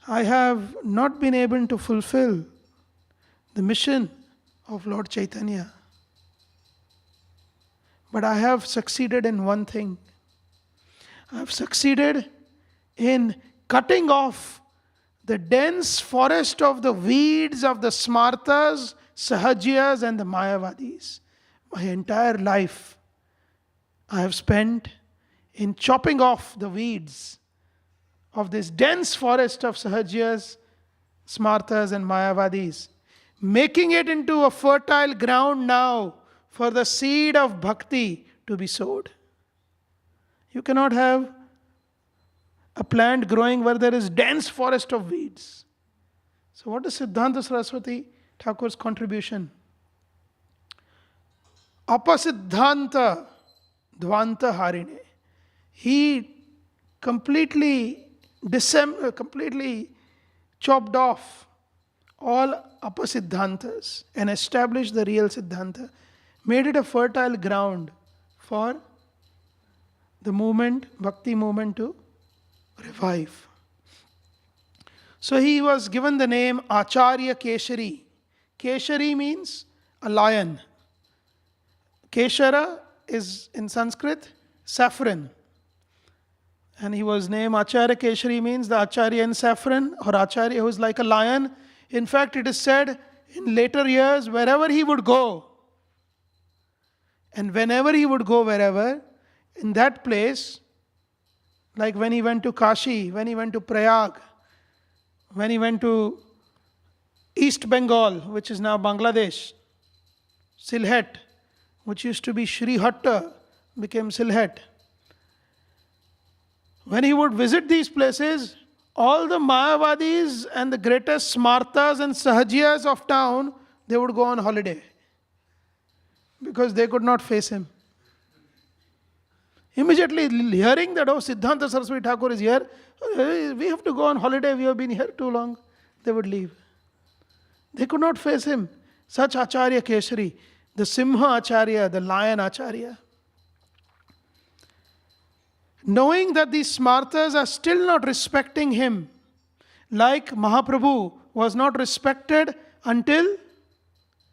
I have not been able to fulfill the mission of Lord Chaitanya. But I have succeeded in one thing. I have succeeded in cutting off the dense forest of the weeds of the Smartas, Sahajiyas, and the Mayavadis. My entire life I have spent in chopping off the weeds of this dense forest of Sahajiyas, Smartas, and Mayavadis, making it into a fertile ground now for the seed of bhakti to be sowed. You cannot have a plant growing where there is dense forest of weeds. So what is Siddhanta Saraswati Thakur's contribution? Apasiddhanta Dvanta Harine. He completely chopped off all apasiddhantas and established the real Siddhanta, made it a fertile ground for the movement, bhakti movement to revive. So he was given the name Acharya Keshari. Keshari means a lion. Keshara is in Sanskrit saffron. And he was named Acharya Keshari, means the Acharya in saffron, or Acharya who is like a lion. In fact, it is said in later years, wherever he would go, and whenever he would go wherever, in that place, like when he went to Kashi, when he went to Prayag, when he went to East Bengal, which is now Bangladesh, Sylhet, which used to be Srihatta, became Sylhet. When he would visit these places, all the Mayavadis and the greatest Smartas and Sahajiyas of town, they would go on holiday because they could not face him. Immediately hearing that, oh, Siddhanta Saraswati Thakur is here, we have to go on holiday, we have been here too long, they would leave. They could not face him. Such Acharya Keshari, the Simha Acharya, the lion Acharya. Knowing that these Smartas are still not respecting him, like Mahaprabhu was not respected until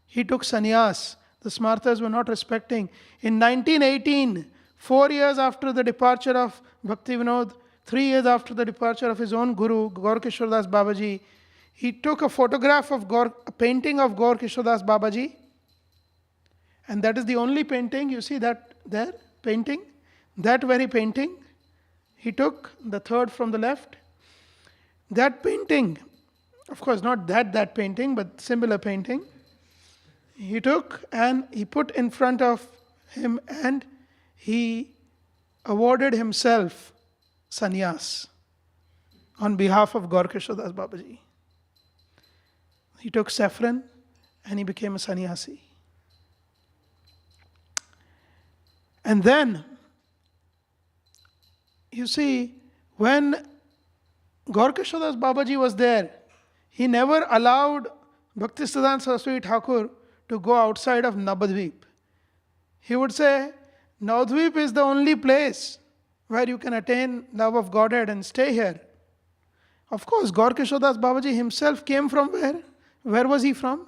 he took sannyas. The Smartas were not respecting. In 1918, 4 years after the departure of Bhaktivinoda, 3 years after the departure of his own guru, Gaur Kishore Das Babaji, he took a photograph of a painting of Gaur Kishore Das Babaji. And that is the only painting, you see that there, painting. That very painting, he took, the third from the left. That painting, of course not that painting, but similar painting, he took and he put in front of him and he awarded himself sannyas on behalf of Gaur Kishore Das Babaji. He took saffron and he became a sannyasi. And then, you see, when Gaur Kishore Das Babaji was there, he never allowed Bhaktisiddhanta Saraswati Thakur to go outside of Navadvip. He would say, Navadvip is the only place where you can attain love of Godhead and stay here. Of course, Gaur Kishore Das Babaji himself came from where? Where was he from?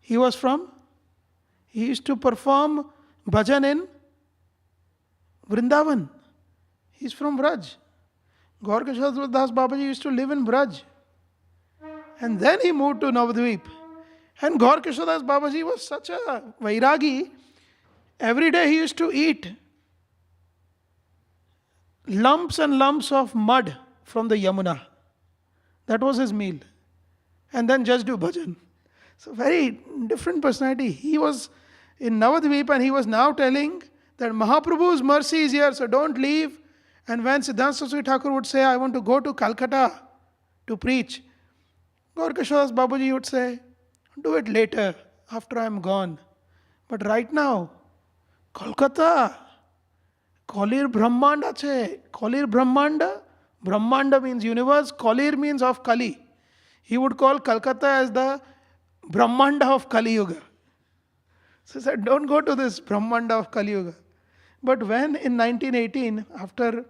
He used to perform bhajan in Vrindavan. He's from Braj. Gaur Kishore Das Babaji used to live in Braj. And then he moved to Navadvip. And Gaur Kishore Das Babaji was such a vairagi. Every day he used to eat lumps and lumps of mud from the Yamuna. That was his meal. And then just do bhajan. So very different personality. He was in Navadvip and he was now telling that Mahaprabhu's mercy is here, so don't leave. And when Siddhanta Saraswati Thakur would say, I want to go to Calcutta to preach, Gaur Kishore Das Babaji would say, do it later, after I am gone. But right now, Kolkata, Kolir Brahmanda che. Kolir Brahmanda, Brahmanda means universe, Kolir means of Kali. He would call Calcutta as the Brahmanda of Kali Yuga. So he said, don't go to this Brahmanda of Kali Yuga. But when in 1918, after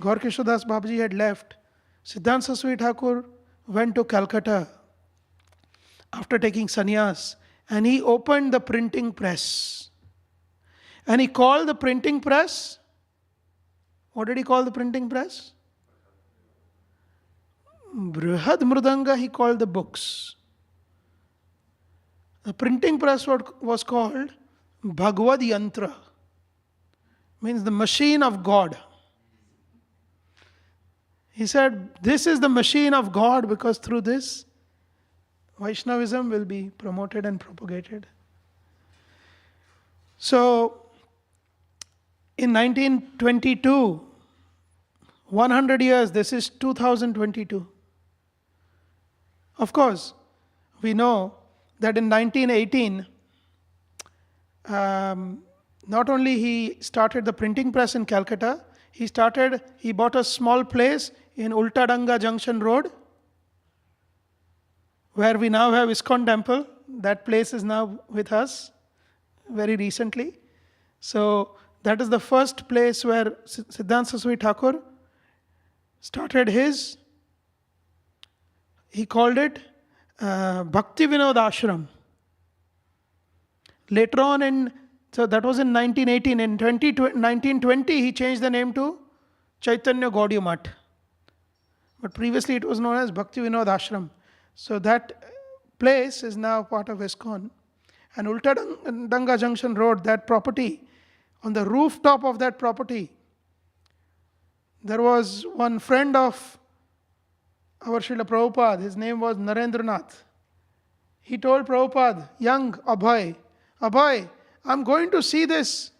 Gaur Kishore Das Babaji had left, Siddhanta Saraswati Thakur went to Calcutta after taking sannyas, and he opened the printing press. And he called the printing press, what did he call the printing press? Brihad Mridanga, he called the books. The printing press was called Bhagavad Yantra, means the machine of God. He said, this is the machine of God, because through this, Vaishnavism will be promoted and propagated. So, in 1922, 100 years, this is 2022. Of course, we know that in 1918, not only he started the printing press in Calcutta, he bought a small place in Ultadanga Junction Road, where we now have ISKCON temple. That place is now with us very recently. So that is the first place where Siddhanta Saraswati Thakur started his, he called it Bhaktivedanta Ashram. Later on, so that was in 1918. In 1920, he changed the name to Chaitanya Gaudiya Math. But previously it was known as Bhaktivedanta Ashram. So that place is now part of ISKCON. And Ultadanga Junction Road, that property, on the rooftop of that property, there was one friend of our Srila Prabhupada, his name was Narendranath. He told Prabhupada, young Abhay, I'm going to see this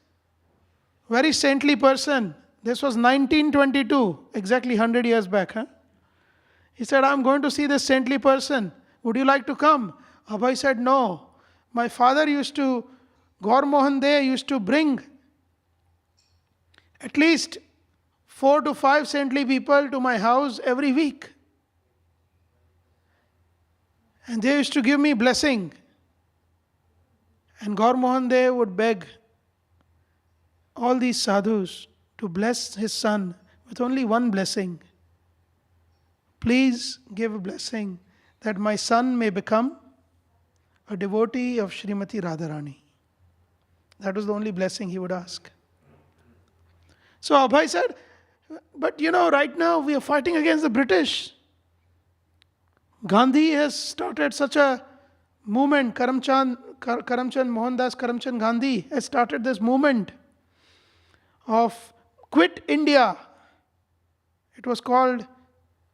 very saintly person. This was 1922, exactly 100 years back. He said, I'm going to see this saintly person. Would you like to come? Abhay said, no. My father Gaur Mohan De used to bring at least 4 to 5 saintly people to my house every week. And they used to give me blessing. And Gaur Mohan De would beg all these sadhus to bless his son with only one blessing. Please give a blessing that my son may become a devotee of Srimati Radharani. That was the only blessing he would ask. So Abhay said, but right now we are fighting against the British. Gandhi has started such a movement. Mohandas Karamchand Gandhi has started this movement of Quit India. It was called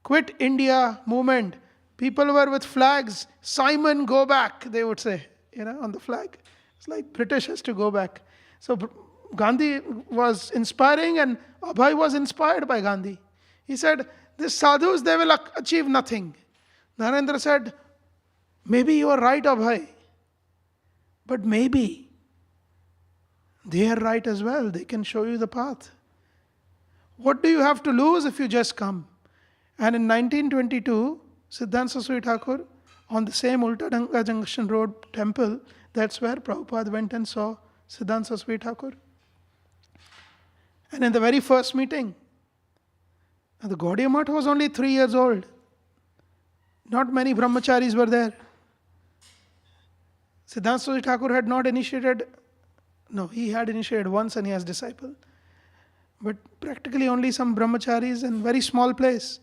Quit India movement. People were with flags. Simon, go back, they would say, on the flag. It's like British has to go back. So Gandhi was inspiring, and Abhay was inspired by Gandhi. He said, these sadhus, they will achieve nothing. Narendra said, maybe you are right, Abhay. But maybe they are right as well. They can show you the path. What do you have to lose if you just come? And in 1922, Siddhanta Saraswati Thakur, on the same Ultadanga Junction Road temple, that's where Prabhupada went and saw Siddhanta Saraswati Thakur. And in the very first meeting, the Gaudiya Math was only 3 years old. Not many brahmacharis were there. Siddhanta Saraswati Thakur had not initiated, he had initiated one sannyas disciple. But practically only some brahmacharis in very small place.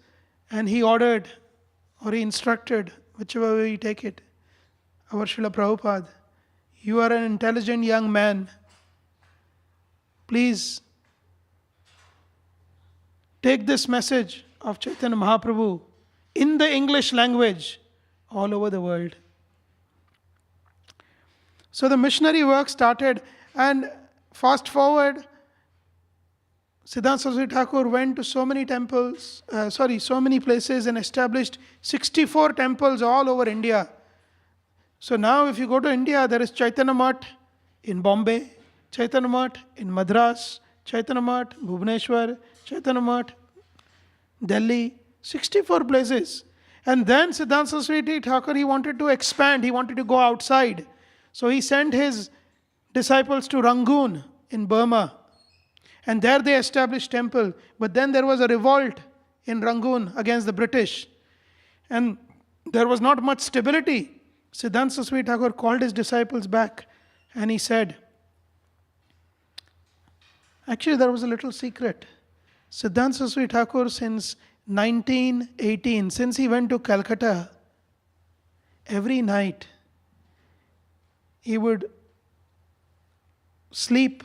And he ordered, or he instructed, whichever way you take it, our Srila Prabhupada, you are an intelligent young man. Please take this message of Chaitanya Mahaprabhu in the English language all over the world. So the missionary work started, and fast forward, Siddhanta Saraswati Thakur went to so many places and established 64 temples all over India. So now if you go to India, there is Chaitanya Math in Bombay, Chaitanya Math in Madras, Chaitanya Math, Bhubaneswar, Chaitanya Math, Delhi, 64 places. And then Siddhanta Saraswati Thakur, he wanted to expand, he wanted to go outside. So he sent his disciples to Rangoon in Burma. And there they established temple. But then there was a revolt in Rangoon against the British. And there was not much stability. Siddhanta Saraswati Thakur called his disciples back and he said, actually there was a little secret. Siddhanta Saraswati Thakur since 1918, since he went to Calcutta, every night he would sleep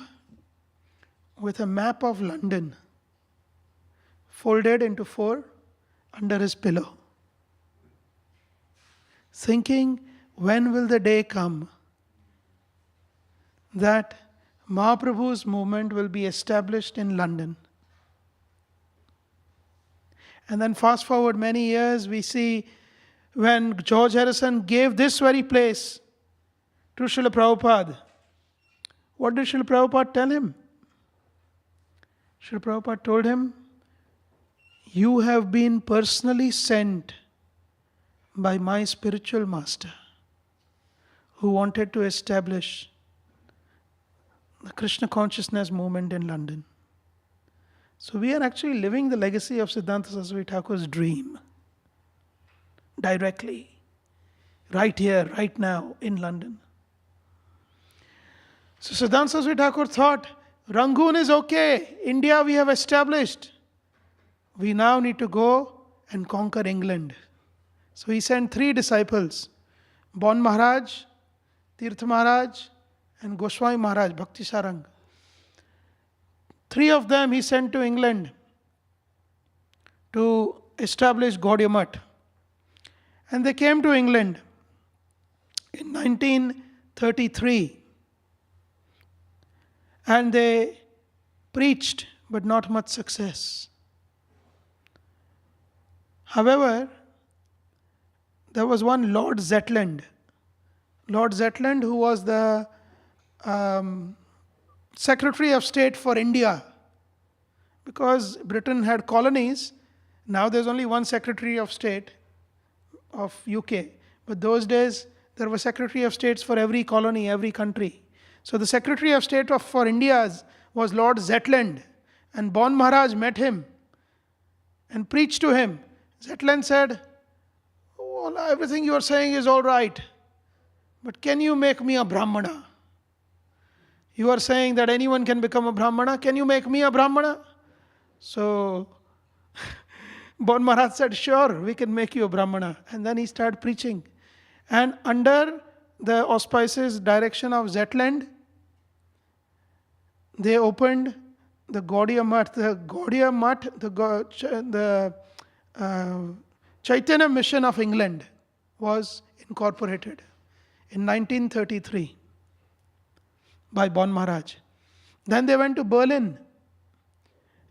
with a map of London folded into four under his pillow, thinking, when will the day come that Mahaprabhu's movement will be established in London? And then fast forward many years, we see when George Harrison gave this very place to Srila Prabhupada, what did Srila Prabhupada tell him? Srila Prabhupada told him, you have been personally sent by my spiritual master who wanted to establish the Krishna consciousness movement in London. So we are actually living the legacy of Siddhanta Saraswati Thakur's dream directly, right here, right now in London. So Siddhanta Saraswati Thakur thought, Rangoon is okay, India we have established. We now need to go and conquer England. So he sent 3 disciples, Bon Maharaj, Tirth Maharaj and Goswami Maharaj, Bhakti Sarang. 3 of them he sent to England to establish Gaudiya Math. And they came to England in 1933. And they preached, but not much success. However, there was one Lord Zetland. Lord Zetland, who was the Secretary of State for India. Because Britain had colonies, now there's only one Secretary of State of UK. But those days, there were Secretary of States for every colony, every country. So the Secretary of State for India was Lord Zetland. And Bon Maharaj met him and preached to him. Zetland said, well, everything you are saying is all right, but can you make me a Brahmana? You are saying that anyone can become a Brahmana. Can you make me a Brahmana? So Bon Maharaj said, sure, we can make you a Brahmana. And then he started preaching. And under the auspices, direction of Zetland, they opened the Gaudiya Math. The Gaudiya Math, the Chaitanya Mission of England was incorporated in 1933 by Bon Maharaj. Then they went to Berlin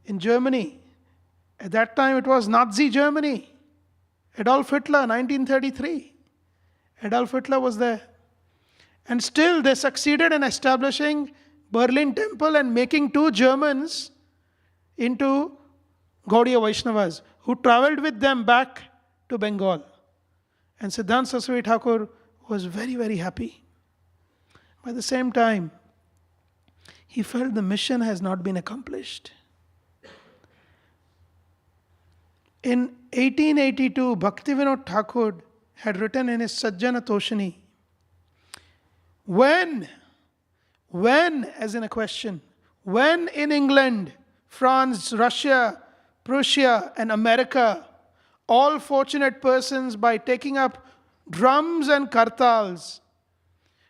in Germany. At that time it was Nazi Germany. Adolf Hitler, 1933. Adolf Hitler was there. And still they succeeded in establishing Berlin Temple and making 2 Germans into Gaudiya Vaishnavas who traveled with them back to Bengal. And Siddhanta Saraswati Thakur was very, very happy. By the same time, he felt the mission has not been accomplished. In 1882, Bhaktivedanta Thakur had written in his Sajjana Toshani, when, as in a question, when in England, France, Russia, Prussia and America, all fortunate persons by taking up drums and kartals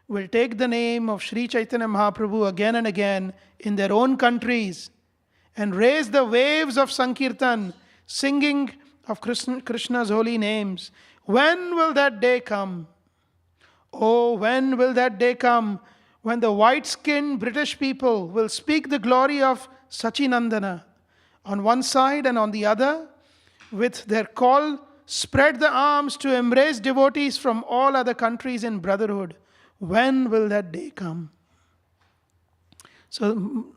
will take the name of Sri Chaitanya Mahaprabhu again and again in their own countries and raise the waves of Sankirtan, singing of Krishna's holy names. When will that day come? Oh, when will that day come when the white-skinned British people will speak the glory of Sachinandana on one side and on the other, with their call, spread the arms to embrace devotees from all other countries in brotherhood. When will that day come? So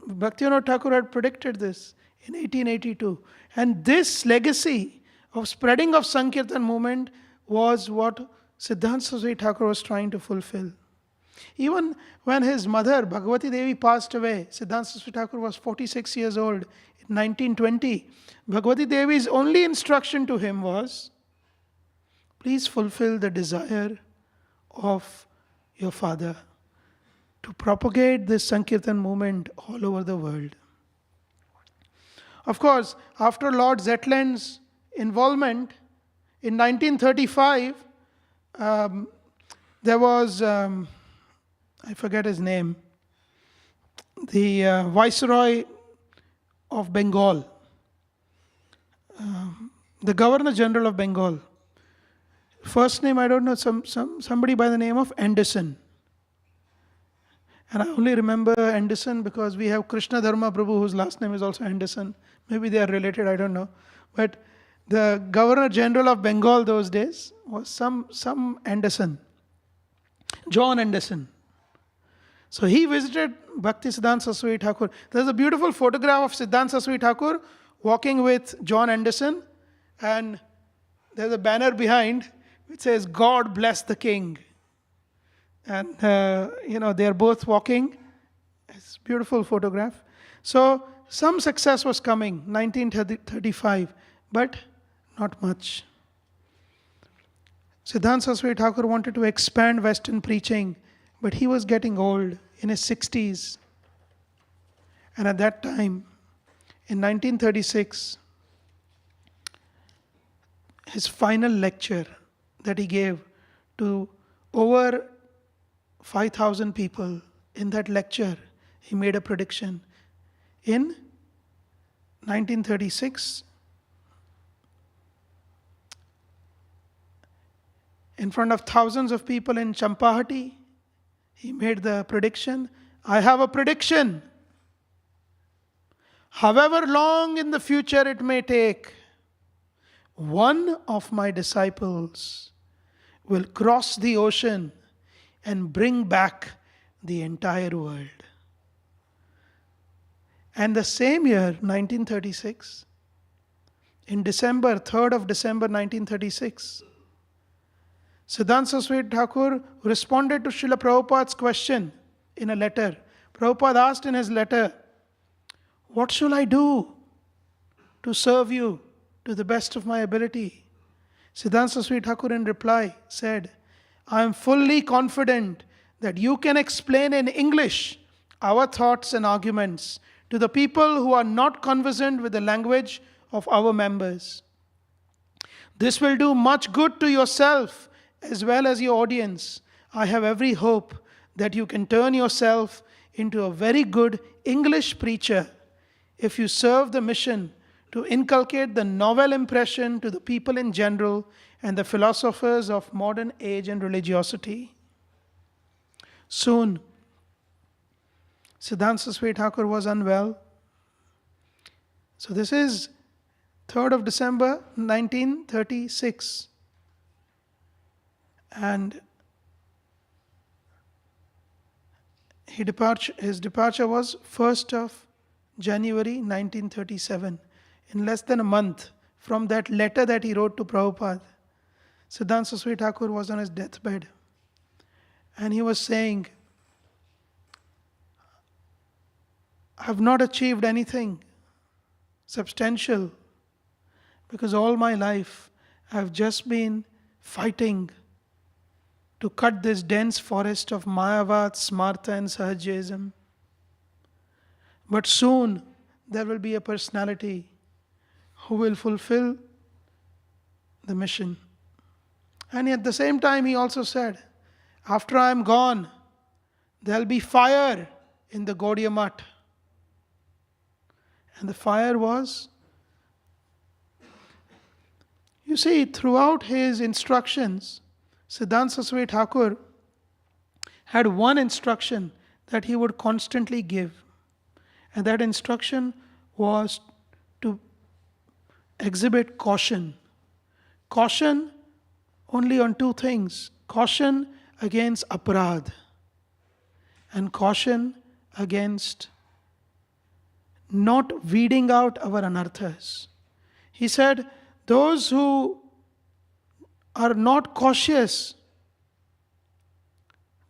Bhaktivinoda Thakur had predicted this in 1882. And this legacy of spreading of Sankirtan movement was what Siddhanta Saraswati Thakur was trying to fulfill. Even when his mother, Bhagavati Devi, passed away, Siddhanta Saraswati Thakur was 46 years old in 1920. Bhagavati Devi's only instruction to him was, please fulfill the desire of your father to propagate this Sankirtan movement all over the world. Of course, after Lord Zetland's involvement in 1935, there was, I forget his name, the Viceroy of Bengal, the Governor General of Bengal. First name I don't know, somebody by the name of Anderson. And I only remember Anderson because we have Krishna Dharma Prabhu, whose last name is also Anderson. Maybe they are related, I don't know. But the Governor General of Bengal those days was some Anderson, John Anderson. So he visited Bhaktisiddhanta Saraswati Thakur. There's a beautiful photograph of Siddhanta Saraswati Thakur walking with John Anderson, and there's a banner behind which says, God bless the King. And, they're both walking. It's a beautiful photograph. So some success was coming, 1935, but not much. Siddhanta Saraswati Thakur wanted to expand Western preaching, but he was getting old, in his 60s. And at that time, in 1936, his final lecture that he gave to over 5,000 people, in that lecture, he made a prediction. In 1936, in front of thousands of people in Champahati, he made the prediction, I have a prediction. However long in the future it may take, one of my disciples will cross the ocean and bring back the entire world. And the same year, 1936, in December, 3rd of December 1936, Siddhanta Saraswati Thakur responded to Srila Prabhupada's question in a letter. Prabhupada asked in his letter, what shall I do to serve you to the best of my ability? Siddhanta Saraswati Thakur in reply said, I am fully confident that you can explain in English our thoughts and arguments to the people who are not conversant with the language of our members. This will do much good to yourself as well as your audience. I have every hope that you can turn yourself into a very good English preacher if you serve the mission to inculcate the novel impression to the people in general and the philosophers of modern age and religiosity. Soon, Siddhanta Saraswati Thakur was unwell. So this is 3rd of December 1936. And his departure was 1st of January 1937. In less than a month from that letter that he wrote to Prabhupada, Siddhanta Saraswati Thakur was on his deathbed. And he was saying, I have not achieved anything substantial because all my life I have just been fighting to cut this dense forest of Mayavad, Smartha and Sahajism. But soon there will be a personality who will fulfill the mission. And at the same time he also said, after I am gone, there will be fire in the Gaudiya Math. And the fire was, you see, throughout his instructions, Siddhanta Saraswati Thakur had one instruction that he would constantly give. And that instruction was to exhibit caution. Caution only on two things. Caution against aparadh and caution against not weeding out our anarthas. He said, those who are not cautious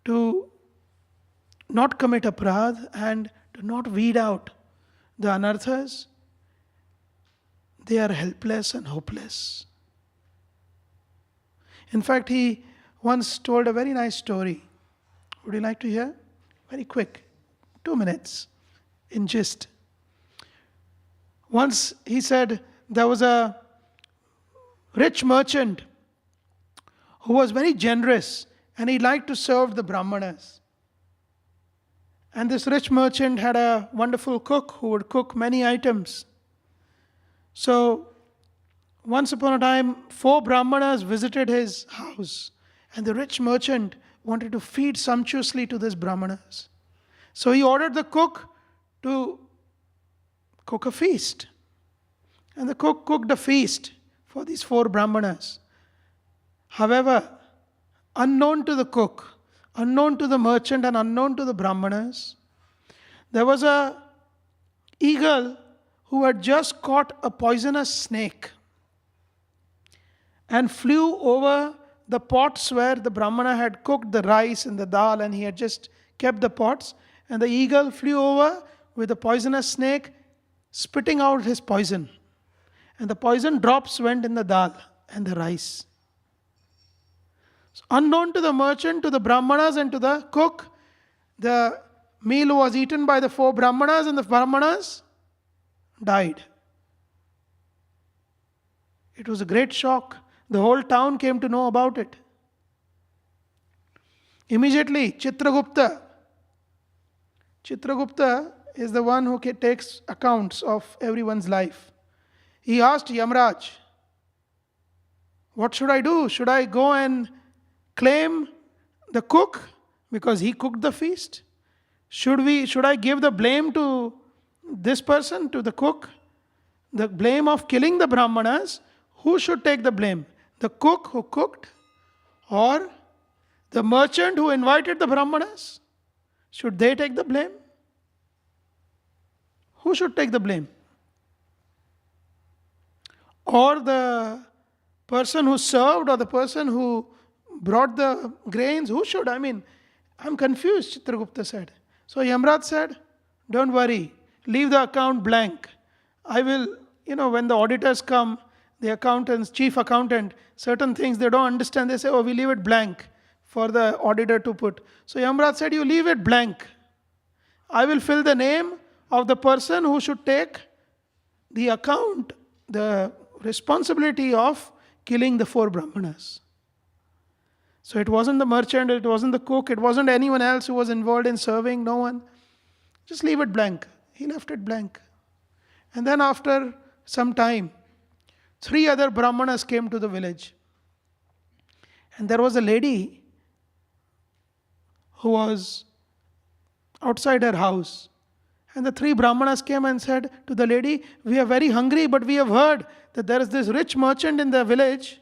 to not commit aparadh and to not weed out the anarthas, they are helpless and hopeless. In fact, he once told a very nice story. Would you like to hear? Very quick, 2 minutes in gist. Once he said there was a rich merchant who was very generous and he liked to serve the Brahmanas. And this rich merchant had a wonderful cook who would cook many items. So, once upon a time, 4 Brahmanas visited his house, and the rich merchant wanted to feed sumptuously to these Brahmanas. So, he ordered the cook to cook a feast. And the cook cooked a feast for these 4 Brahmanas. However, unknown to the cook, unknown to the merchant, and unknown to the Brahmanas, there was a eagle who had just caught a poisonous snake and flew over the pots where the Brahmana had cooked the rice and the dal, and he had just kept the pots, and the eagle flew over with the poisonous snake, spitting out his poison. And the poison drops went in the dal and the rice. So, unknown to the merchant, to the Brahmanas, and to the cook, the meal was eaten by the 4 Brahmanas, and the Brahmanas died. It was a great shock. The whole town came to know about it. Immediately, Chitragupta is the one who takes accounts of everyone's life. He asked Yamraj, what should I do? Should I go and claim the cook because he cooked the feast? Should I give the blame to this person, to the cook? The blame of killing the Brahmanas, who should take the blame? The cook who cooked, or the merchant who invited the Brahmanas? Should they take the blame? Who should take the blame? Or the person who served, or the person who brought the grains? Who should? I'm confused, Chitragupta said. So Yamraj said, don't worry, leave the account blank. I will, when the auditors come, the accountants, chief accountant, certain things they don't understand, they say, we leave it blank for the auditor to put. So Yamraj said, you leave it blank. I will fill the name of the person who should take the account, the responsibility of killing the 4 Brahmanas. So it wasn't the merchant, it wasn't the cook, it wasn't anyone else who was involved in serving, no one. Just leave it blank. He left it blank. And then after some time, 3 other Brahmanas came to the village. And there was a lady who was outside her house. And the 3 Brahmanas came and said to the lady, we are very hungry, but we have heard that there is this rich merchant in the village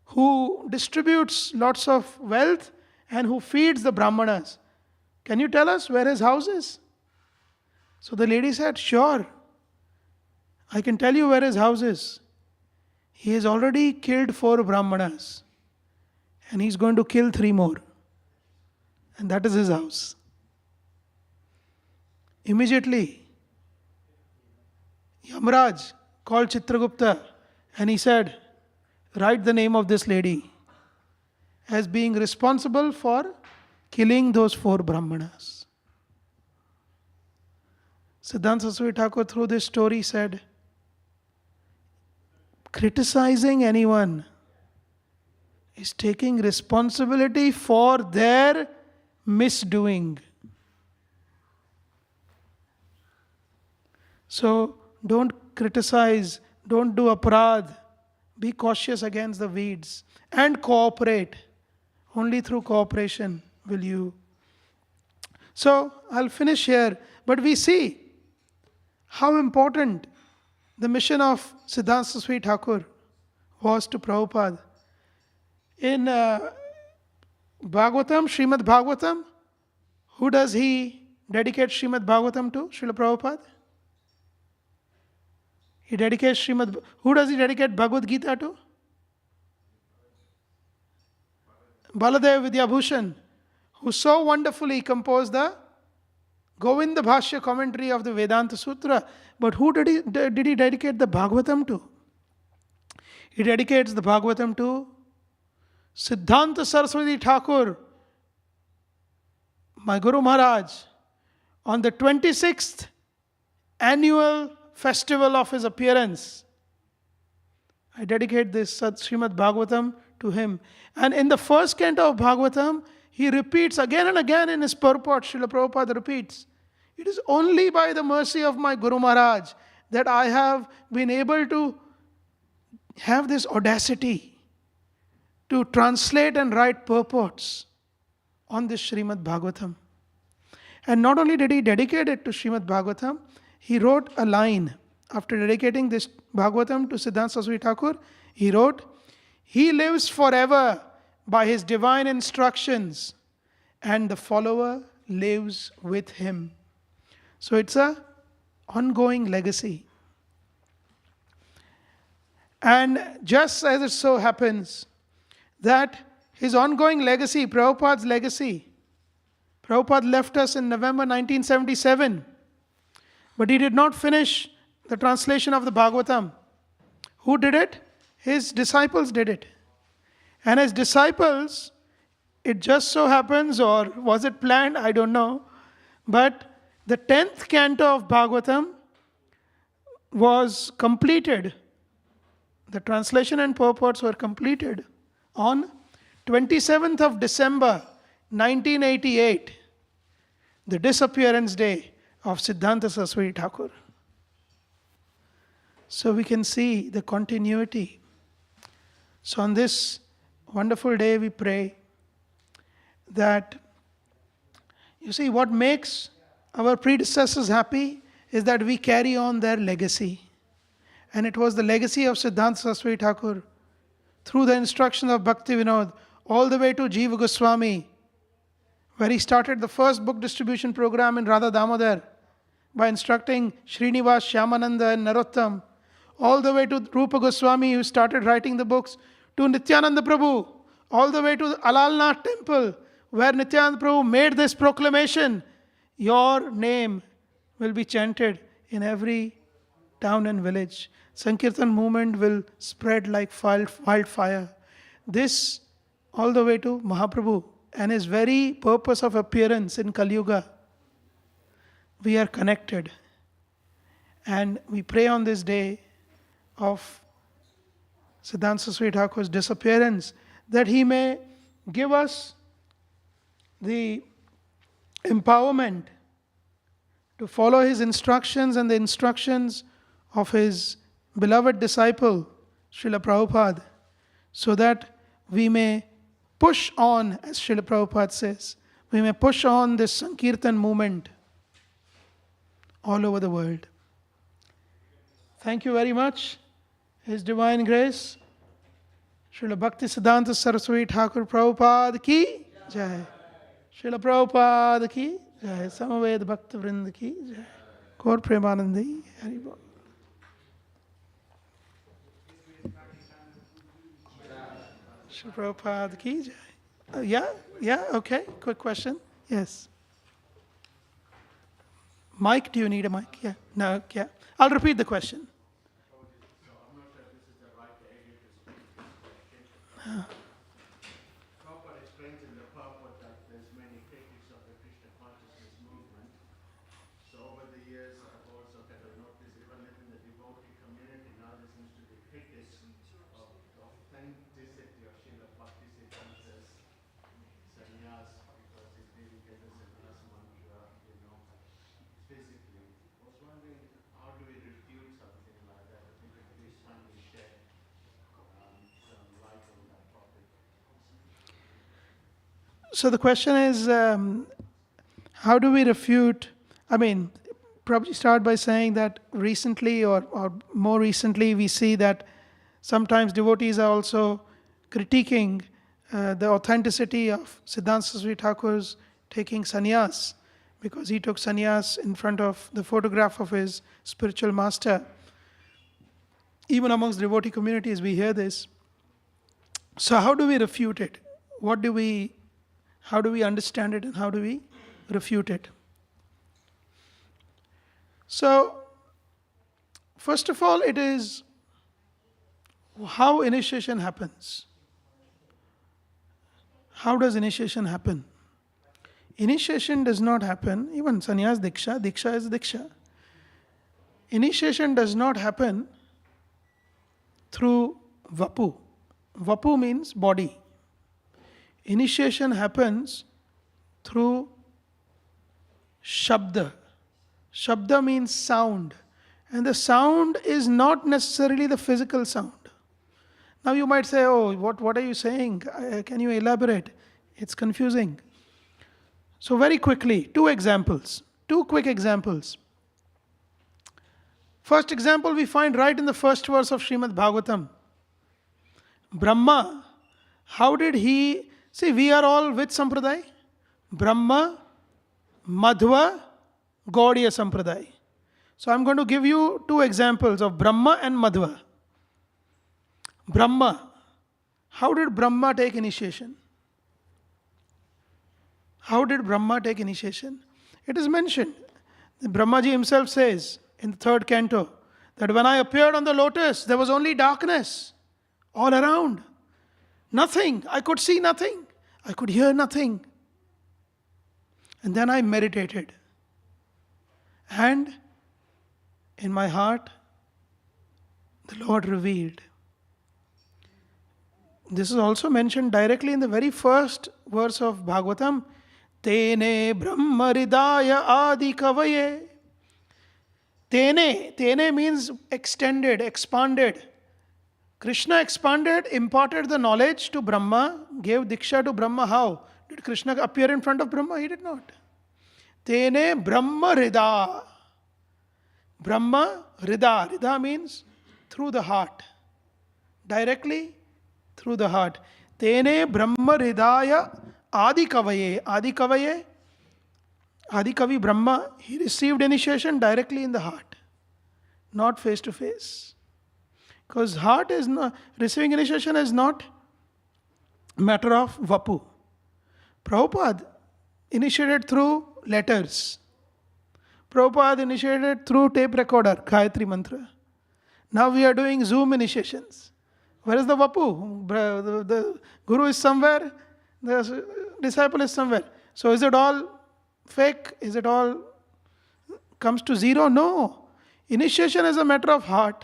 who distributes lots of wealth and who feeds the Brahmanas. Can you tell us where his house is? So the lady said, sure, I can tell you where his house is. He has already killed 4 Brahmanas and he's going to kill 3 more. And that is his house. Immediately, Yamraj called Chitragupta and he said, write the name of this lady as being responsible for killing those 4 Brahmanas. Siddhanta Saraswati Thakur through this story said, criticizing anyone is taking responsibility for their misdoing. So don't criticize, don't do aparadh, be cautious against the weeds and cooperate. Only through cooperation will you. So I'll finish here, but we see how important the mission of Siddhanta Saraswati Thakur was to Prabhupada. In Bhagavatam, Srimad Bhagavatam, who does he dedicate Srimad Bhagavatam to? Srila Prabhupada? He dedicates Srimad. Who does he dedicate Bhagavad Gita to? Baladev Vidyabhushan. who so wonderfully composed the Govinda Bhashya commentary of the Vedanta Sutra. But who did he dedicate the Bhagavatam to? He dedicates the Bhagavatam to Siddhanta Saraswati Thakur, my Guru Maharaj, on the 26th annual festival of his appearance. I dedicate this Srimad Bhagavatam to him. And in the first canto of Bhagavatam, he repeats again and again in his purport, Srila Prabhupada repeats, it is only by the mercy of my Guru Maharaj that I have been able to have this audacity to translate and write purports on this Srimad Bhagavatam. And not only did he dedicate it to Srimad Bhagavatam, he wrote a line. After dedicating this Bhagavatam to Siddhanta Saraswati Thakur, he wrote, "He lives forever by his divine instructions, and the follower lives with him." So it's an ongoing legacy. And just as it so happens that his ongoing legacy, Prabhupada's legacy, Prabhupada left us in November 1977, but he did not finish the translation of the Bhagavatam. Who did it? His disciples did it. And his disciples, it just so happens, or was it planned? I don't know. But the 10th canto of Bhagavatam was completed. The translation and purports were completed on 27th of December 1988, the disappearance day of Siddhanta Saraswati Thakur. So we can see the continuity. So on this wonderful day we pray that, you see, what makes our predecessors happy is that we carry on their legacy. And it was the legacy of Siddhanta Saraswati Thakur through the instructions of Bhaktivedanta all the way to Jiva Goswami, where he started the first book distribution program in Radha Damodar by instructing Srinivas, Shyamananda and Narottam, all the way to Rupa Goswami, who started writing the books, to Nityananda Prabhu, all the way to Alalnath temple, where Nityananda Prabhu made this proclamation, your name will be chanted in every town and village. Sankirtan movement will spread like wildfire. This all the way to Mahaprabhu and his very purpose of appearance in Kali Yuga. We are connected. And we pray on this day of Siddhanta Saraswati Thakur's disappearance that he may give us the empowerment to follow his instructions and the instructions of his beloved disciple, Srila Prabhupada, so that we may push on, as Srila Prabhupada says, we may push on this Sankirtan movement all over the world. Thank you very much. His Divine Grace, Srila Bhaktisiddhanta Saraswati Thakur Prabhupada ki Jai. Srila Prabhupada ki Jai. Samaved Bhaktivinoda ki Jai. Gaur Premanandi Hari Bol. Srila Prabhupada ki Jai. Yeah, okay. Quick question. Yes. Mic, do you need a mic? Yeah. No, yeah. I'll repeat the question. Prabhupada explains in the purport that there's many critics of the Krishna consciousness movement. So over the years, I've also kind of noticed, even within the devotee community, now there seems to be critics of the authenticity of Srila Bhaktisiddhanta's sannyas, because he didn't get the sannyas mantra, physically. I was wondering, how do we refute something like that? I think at least kindly share some light on that topic. So the question is, how do we refute? I mean, probably start by saying that recently or more recently we see that sometimes devotees are also critiquing the authenticity of Siddhanta Saraswati Thakur's taking sannyas, because he took sannyas in front of the photograph of his spiritual master. Even amongst devotee communities we hear this. So how do we refute it? How do we understand it and how do we refute it? So, first of all, it is how initiation happens. How does initiation happen? Initiation does not happen, even sannyas diksha, diksha is diksha. Initiation does not happen through vapu. Vapu means body. Initiation happens through shabda. Shabda means sound. And the sound is not necessarily the physical sound. Now you might say, oh, what are you saying? Can you elaborate? It's confusing. So very quickly, two quick examples. First example we find right in the first verse of Srimad Bhagavatam. Brahma, how did he, see we are all which sampradaya? Brahma, Madhva, Gaudiya sampradaya. So I'm going to give you two examples of Brahma and Madhva. Brahma, how did Brahma take initiation? How did Brahma take initiation? It is mentioned. Brahmaji himself says in the third canto that when I appeared on the lotus, there was only darkness all around. Nothing. I could see nothing. I could hear nothing. And then I meditated. And in my heart, the Lord revealed. This is also mentioned directly in the very first verse of Bhagavatam. Tene Brahma Ridaya Adi Kavaye. Tene means extended, expanded. Krishna expanded, imparted the knowledge to Brahma, gave Diksha to Brahma. How? Did Krishna appear in front of Brahma? He did not. Tene Brahma Rida. Brahma Rida. Rida means through the heart. Directly through the heart. Tene Brahma Ridaya Adi Kavaye. Adi Kavaye, Adi Kavi Brahma, he received initiation directly in the heart, not face to face. Because heart is not, receiving initiation is not a matter of vapu. Prabhupada initiated through letters. Prabhupada initiated through tape recorder, Gayatri Mantra. Now we are doing Zoom initiations. Where is the vapu? The guru is somewhere, the disciple is somewhere. So is it all fake? Is it all comes to zero? No. Initiation is a matter of heart.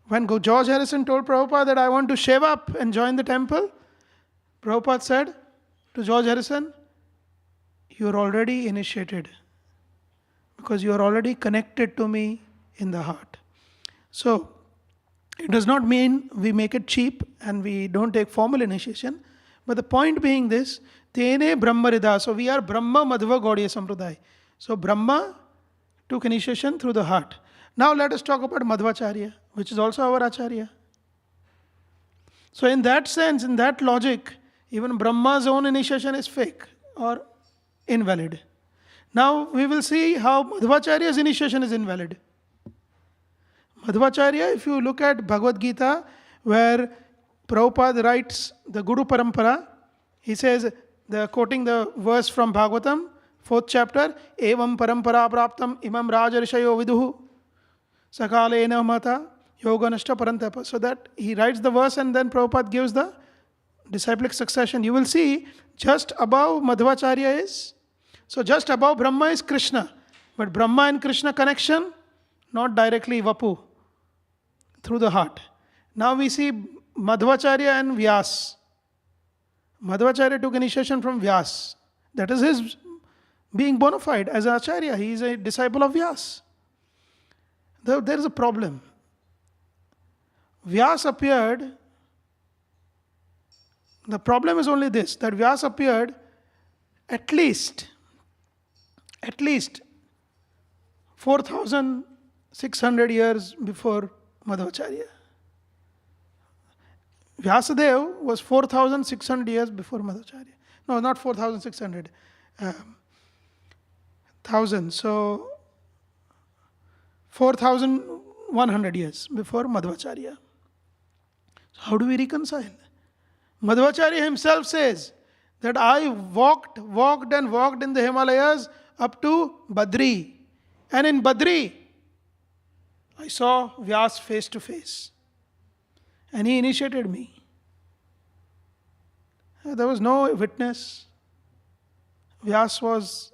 When George Harrison told Prabhupada that I want to shave up and join the temple, Prabhupada said to George Harrison, you are already initiated because you are already connected to me in the heart. So, it does not mean we make it cheap and we don't take formal initiation. But the point being this, Tene Brahma Rida. So we are Brahma Madhva Gaudiya Sampradaya. So Brahma took initiation through the heart. Now let us talk about Madhvacharya, which is also our Acharya. So in that sense, in that logic, even Brahma's own initiation is fake or invalid. Now we will see how Madhvacharya's initiation is invalid. Madhvacharya, if you look at Bhagavad Gita, where Prabhupada writes the Guru Parampara, he says, quoting the verse from Bhagavatam, 4th chapter, Evam Parampara Praptam Imam Rajarishayo Viduhu Sakalena Mata Yoganashta Parantapa. So that he writes the verse and then Prabhupada gives the disciplic succession. You will see just above Madhvacharya is, so just above Brahma is Krishna. But Brahma and Krishna connection, not directly Vapu, through the heart. Now we see Madhvacharya and Vyas. Madhvacharya took initiation from Vyas. That is his being bona fide as an Acharya. He is a disciple of Vyas. There is a problem. Vyas appeared, the problem is only this, that Vyas appeared at least 4,600 years before Madhvacharya. Vyasadeva was 4,600 years before Madhvacharya. No, not 4,600. 1,000. So 4,100 years before Madhvacharya. So how do we reconcile? Madhvacharya himself says that I walked in the Himalayas up to Badri. And in Badri, I saw Vyas face to face. And he initiated me. There was no witness. Vyas was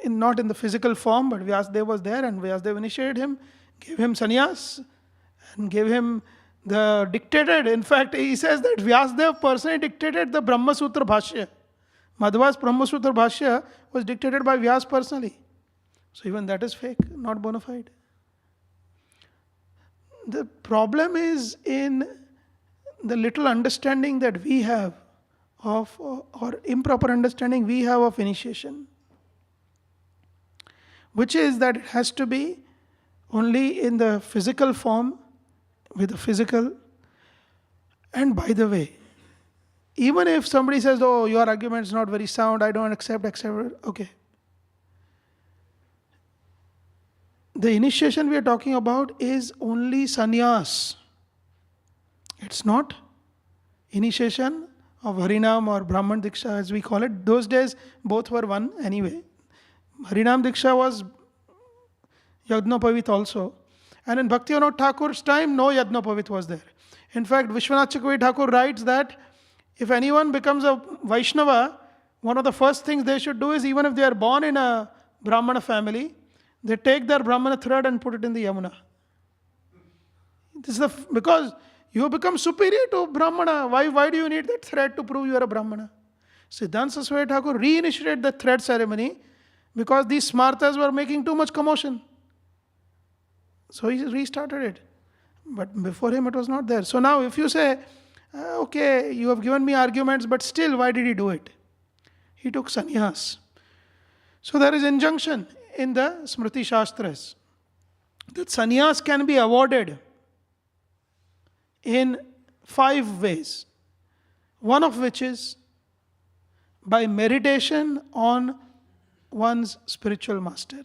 not in the physical form, but Vyasdev was there, and Vyasdev initiated him, gave him sannyas, and gave him dictated. In fact, he says that Vyasdev personally dictated the Brahma Sutra Bhashya. Madhva's Brahma Sutra Bhashya was dictated by Vyas personally. So even that is fake, not bona fide. The problem is in the little understanding that we have of, or improper understanding we have of initiation, which is that it has to be only in the physical form, with the physical. And by the way, even if somebody says, oh, your argument is not very sound, I don't accept, okay. The initiation we are talking about is only sannyas. It's not initiation of Harinam or Brahman Diksha as we call it. Those days both were one anyway. Harinam Diksha was Yagnopavit also. And in Bhaktivedanta Thakur's time, no Yagnopavit was there. In fact, Vishwanath Chakravarti Thakur writes that if anyone becomes a Vaishnava, one of the first things they should do is, even if they are born in a Brahmana family, they take their Brahmana thread and put it in the Yamuna. This is because you have become superior to Brahmana. Why do you need that thread to prove you are a Brahmana? Siddhanta Saraswati Thakur reinitiated the thread ceremony because these smartas were making too much commotion. So he restarted it. But before him it was not there. So now if you say, okay, you have given me arguments, but still why did he do it? He took sannyas. So there is injunction in the Smriti Shastras that sannyas can be awarded in 5 ways. One of which is by meditation on one's spiritual master.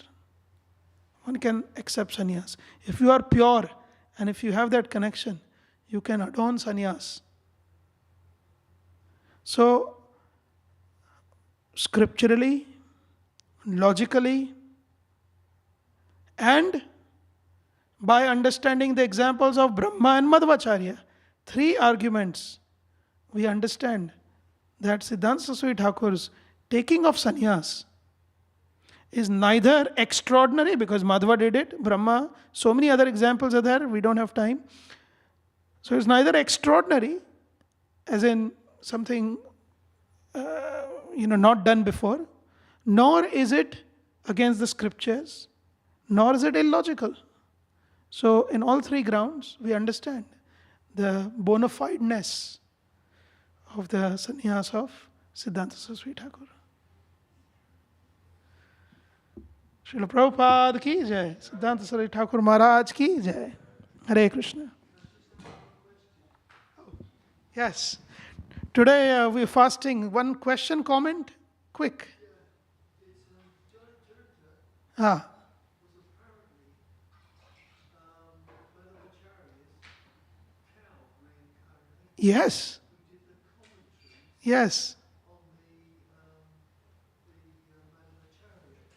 One can accept sannyas. If you are pure and if you have that connection, you can adorn sannyas. So, scripturally, logically, and by understanding the examples of Brahma and Madhvacharya, 3 arguments, we understand that Siddhanta Saraswati Thakur's taking of sannyas is neither extraordinary, because Madhva did it, Brahma, so many other examples are there, we don't have time. So it's neither extraordinary, as in something not done before, nor is it against the scriptures, nor is it illogical. So in all 3 grounds, we understand the bona fideness of the sannyas of Siddhanta Saraswati Thakur. Srila Prabhupada ki jai, Siddhanta Saraswati Thakur Maharaj ki jai. Hare Krishna. Yes. Today we're fasting. One question, comment? Quick. Yes. Yes.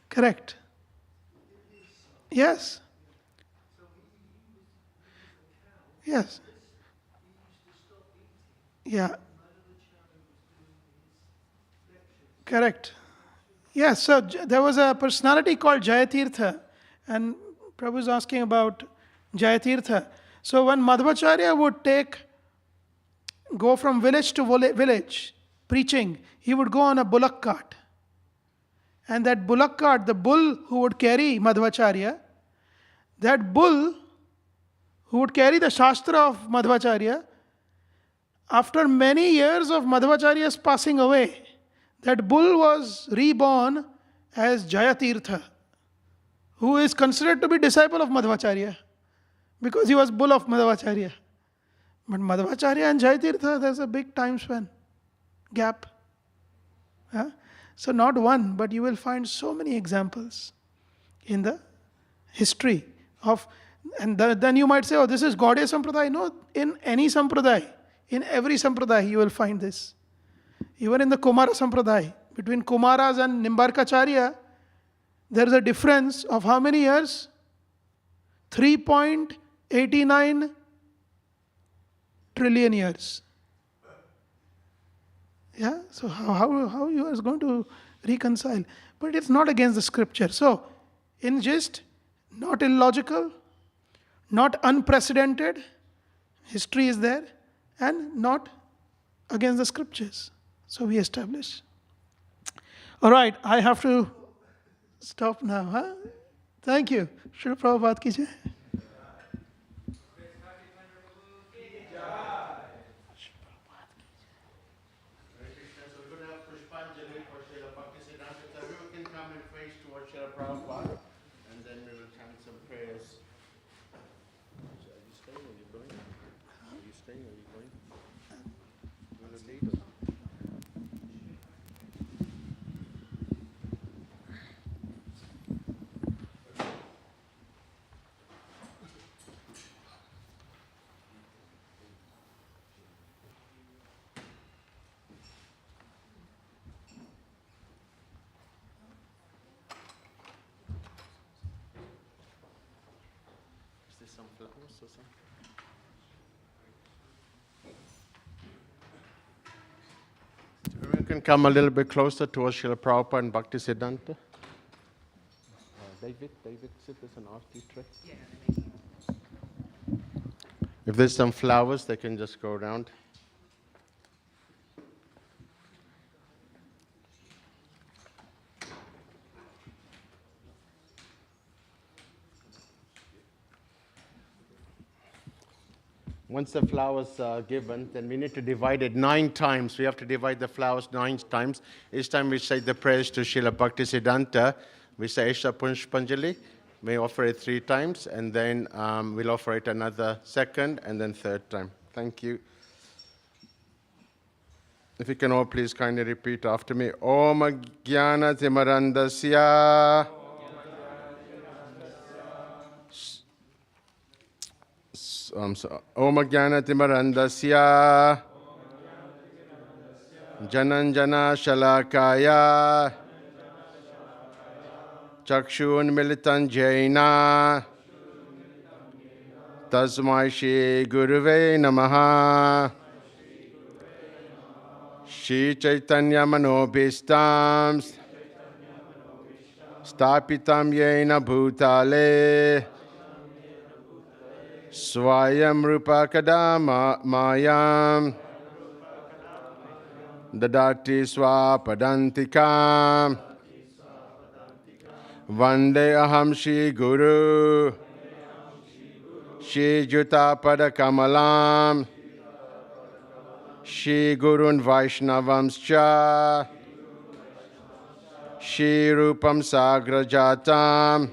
Correct. Yes. Yes. Yeah. Correct. Yes, so there was a personality called Jayatirtha, and Prabhu is asking about Jayatirtha. So when Madhvacharya would go from village to village preaching, he would go on a bullock cart. And that bullock cart, the bull who would carry Madhvacharya, that bull who would carry the Shastra of Madhvacharya, after many years of Madhvacharya's passing away, that bull was reborn as Jayatirtha, who is considered to be disciple of Madhvacharya, because he was bull of Madhvacharya. But Madhvacharya and Jayatirtha, there's a big time span, gap. So not one, but you will find so many examples in the history of, and then you might say, oh, this is Gaudiya Sampradaya. No, in any Sampradaya, in every Sampradaya, you will find this. Even in the Kumara Sampradaya, between Kumaras and Nimbarkacharya, there is a difference of how many years? 3.89 trillion years. Yeah, so how you are going to reconcile? But it's not against the scripture. So, in gist, not illogical, not unprecedented, history is there, and not against the scriptures. So we establish. All right, I have to stop now. Huh? Thank you. Srila Prabhupada ki jai. Hare Krishna. So we're going to have Pushpanjali for Srila Bhaktivedanta. So everyone can come and face towards Srila Prabhupada, and then we will chant some prayers. So are you staying or are you going? Are you staying or are you going? You want to lead us? Is there some flowers or something? Everyone can come a little bit closer towards Srila Prabhupada and Bhaktisiddhanta. David, sit there's an arti tray. If there's some flowers, they can just go around. Once the flowers are given, then we need to divide it 9 times. We have to divide the flowers 9 times. Each time we say the prayers to Srila Bhaktisiddhanta, we say Esha Pushpanjali. We offer it 3 times, and then we'll offer it another second and then third time. Thank you. If you can all please kindly repeat after me. Om Jnana Timarandasya. Om Jnana Timarandasya. Jananjana Shalakaya. Chakshun Militan Jaina. Tasmai Shri Guruve Namaha. Shri Chaitanya Manobhistam Stapitam Yena Bhutale Swayam Rupa Kadama Mayam Dadati Swapadantikam Vande Aham Shri Guru Shri Juta Padakamalam Shri Gurun Vaishnavamscha Shri Rupam Sagrajatam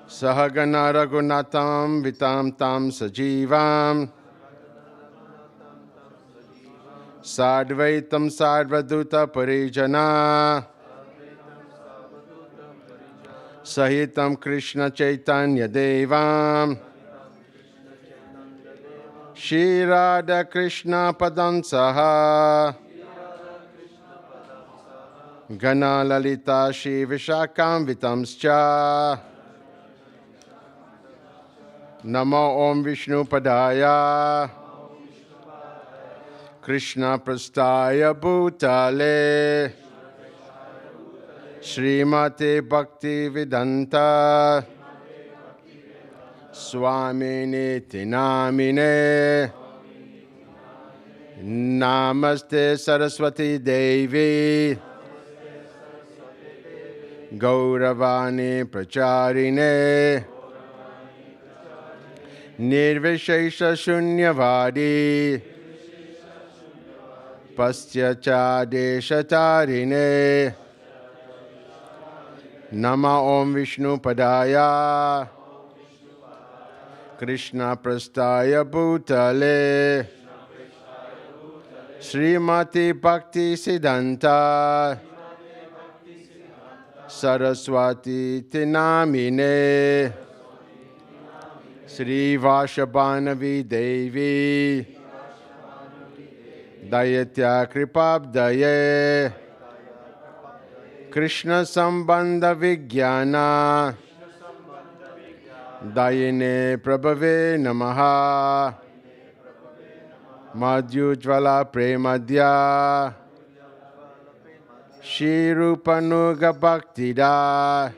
Sahagana Raghunatam Vitam Tam Sajivam Sadvaitam Sadvaduta Parijana Sahitam Krishna Chaitanya Devam Shri Radha Krishna Padam Saha Gana Lalita Shri Vishakam Vitamscha Namo Om Vishnu Padaya Krishna Prastaya Bhutale Srimate Bhaktivedanta Swamini Tinamine Namaste Saraswati Devi Gauravani Pracharine Nirvishesha Shunyavadi Pastyacha Deshatarine Nama Om Vishnu Padaya Krishna Prastaya Bhutale Srimati Bhakti Siddhanta Saraswati Tinamine Sri Vashabhanavi Devi Dayatya Kripabdaye Krishna Sambandha Vijnana Dayine Prabhave Namaha Madhyujvala Premadhya Shri Rupanuga Bhaktida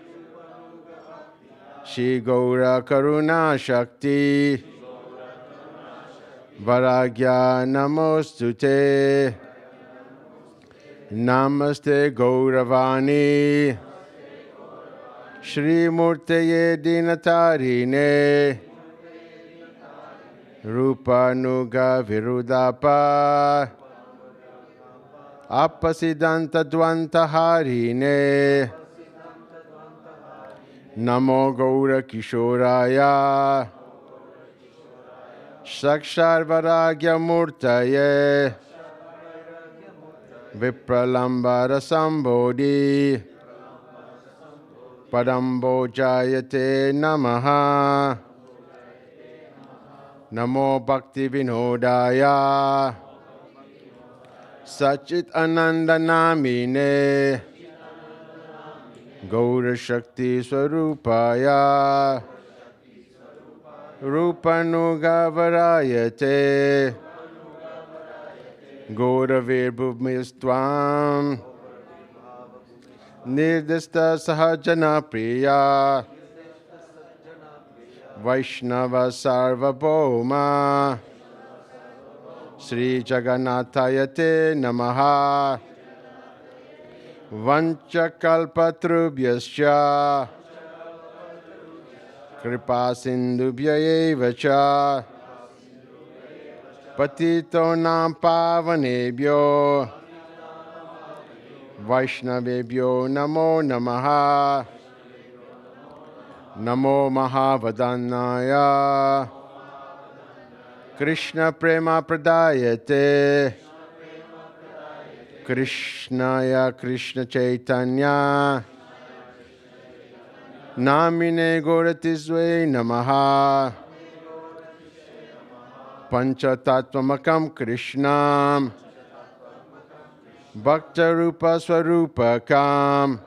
Shri Gaura Karuna Shakti Varagya Namostute Namaste Gauravani Shri Murteye Dinatarine Rupanuga Virudapa Apasidanta Dvantaharine Namo Gaura Kishoraya Sakshar Varagya Murtaye Vipralambara Sambodhi Padambo Jayate Namaha Namo Bhakti Vinodaya Sachit Ananda Namine Gaura Shakti Swarupaya Rupanuga Varayate Gaura Virbhumistvam Nirdista Sahajana Priya Vaishnava Sarvabhauma Sri Jagannathayate Namaha Vanchakalpatrubhyascha Kripa Sindhubhya cha Patito Nam Pavanebhyo Vaishnavebhyo Namo Namaha Namo Mahavadanyaya Krishna Prema Pradayate Krishnaya Krishna Chaitanya Namine Goratisve Namaha Panchatattvamakam Krishnam Bhakta Rupa Swarupakam